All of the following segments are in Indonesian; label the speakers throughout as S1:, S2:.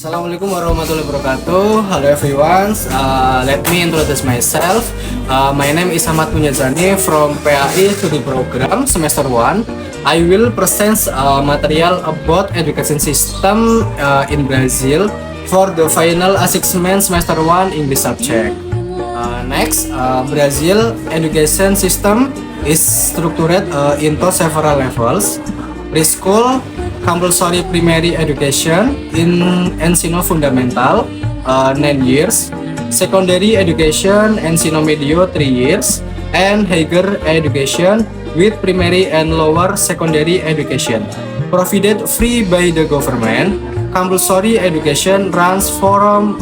S1: Assalamualaikum warahmatullahi wabarakatuh. Hello everyone. Let me introduce myself. My name is Ahmad Punyazani from PAI Studi Program Semester 1. I will present material about education system in Brazil for the final assessment semester 1 English subject. Next, Brazil education system is structured into several levels: preschool, compulsory primary education in ensino fundamental 9 years, secondary education ensino medio 3 years, and higher education with primary and lower secondary education. Provided free by the government, compulsory education runs from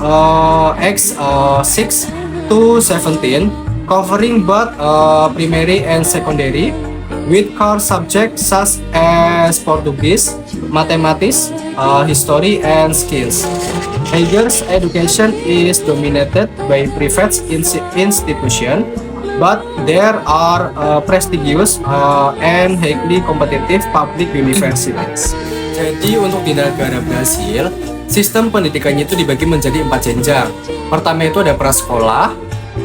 S1: age 6 to 17, covering both primary and secondary, with core subjects such as Portuguese, mathematics, history, and skills. Higher education is dominated by private institutions, but there are prestigious and highly competitive public universities. Jadi untuk di negara Brasil, sistem pendidikannya itu dibagi menjadi 4 jenjang. Pertama itu ada prasekolah,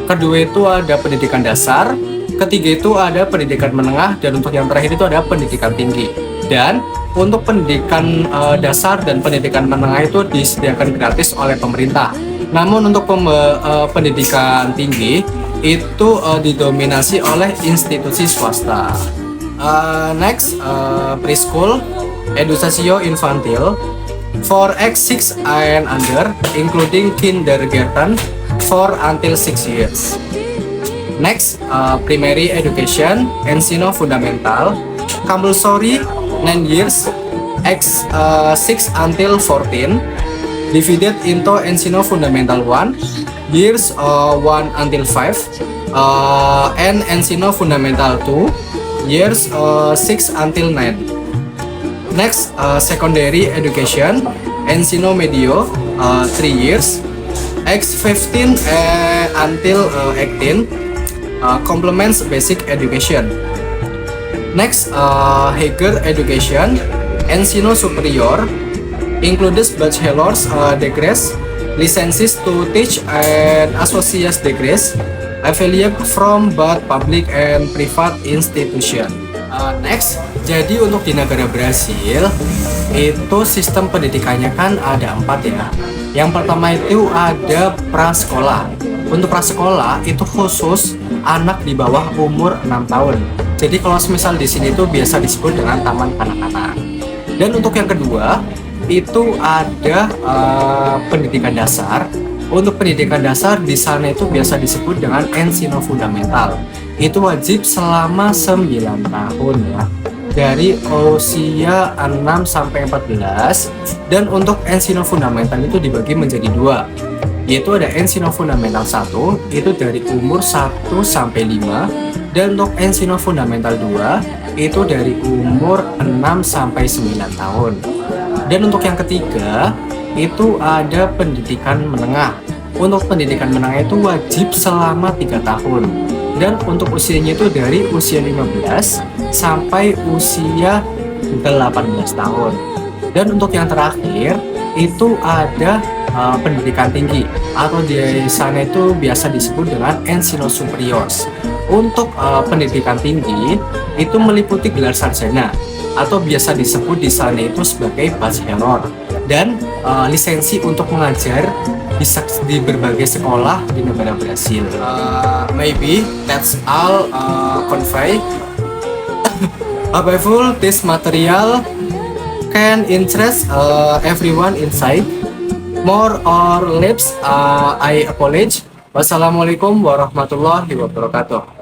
S1: kedua itu ada pendidikan dasar, ketiga itu ada pendidikan menengah, dan untuk yang terakhir itu ada pendidikan tinggi. Dan untuk pendidikan dasar dan pendidikan menengah itu disediakan gratis oleh pemerintah. Namun untuk pendidikan tinggi itu didominasi oleh institusi swasta. Next, preschool, educación infantil for age 6 and under, including kindergarten for until 6 years. Next, primary education, ensino fundamental, compulsory 9 years, age 6 until 14, divided into ensino fundamental 1, years 1 until 5, and ensino fundamental 2, years 6 until 9. Next, secondary education, ensino medio 3 years, age 15 until 18, complements basic education. Next, higher education, ensino superior, includes bachelor's degrees, licenses to teach, and associate degrees, affiliate from both public and private institution. Next, jadi untuk di negara Brasil itu sistem pendidikannya kan ada 4 ya. Yang pertama itu ada prasekolah. Untuk prasekolah itu khusus anak di bawah umur 6 tahun. Jadi kalau semisal di sini itu biasa disebut dengan taman kanak-kanak. Dan untuk yang kedua itu ada pendidikan dasar. Untuk pendidikan dasar di sana itu biasa disebut dengan ensino fundamental. Itu wajib selama 9 tahun ya. Dari usia 6 sampai 14. Dan untuk ensino fundamental itu dibagi menjadi 2. Yaitu ada ensino fundamental 1 itu dari umur 1 sampai 5, dan untuk ensino fundamental 2 itu dari umur 6 sampai 9 tahun. Dan untuk yang ketiga itu ada pendidikan menengah. Untuk pendidikan menengah itu wajib selama 3 tahun, dan untuk usianya itu dari usia 15 sampai usia 18 tahun. Dan untuk yang terakhir itu ada pendidikan tinggi, atau di sana itu biasa disebut dengan ensino superiors. Untuk pendidikan tinggi itu meliputi gelar sarjana, atau biasa disebut di sana itu sebagai bachelor, dan lisensi untuk mengajar di berbagai sekolah di negara Brasil. Maybe that's all convey. However, this material can interest everyone inside. More or less, I apologize. Wassalamualaikum warahmatullahi wabarakatuh.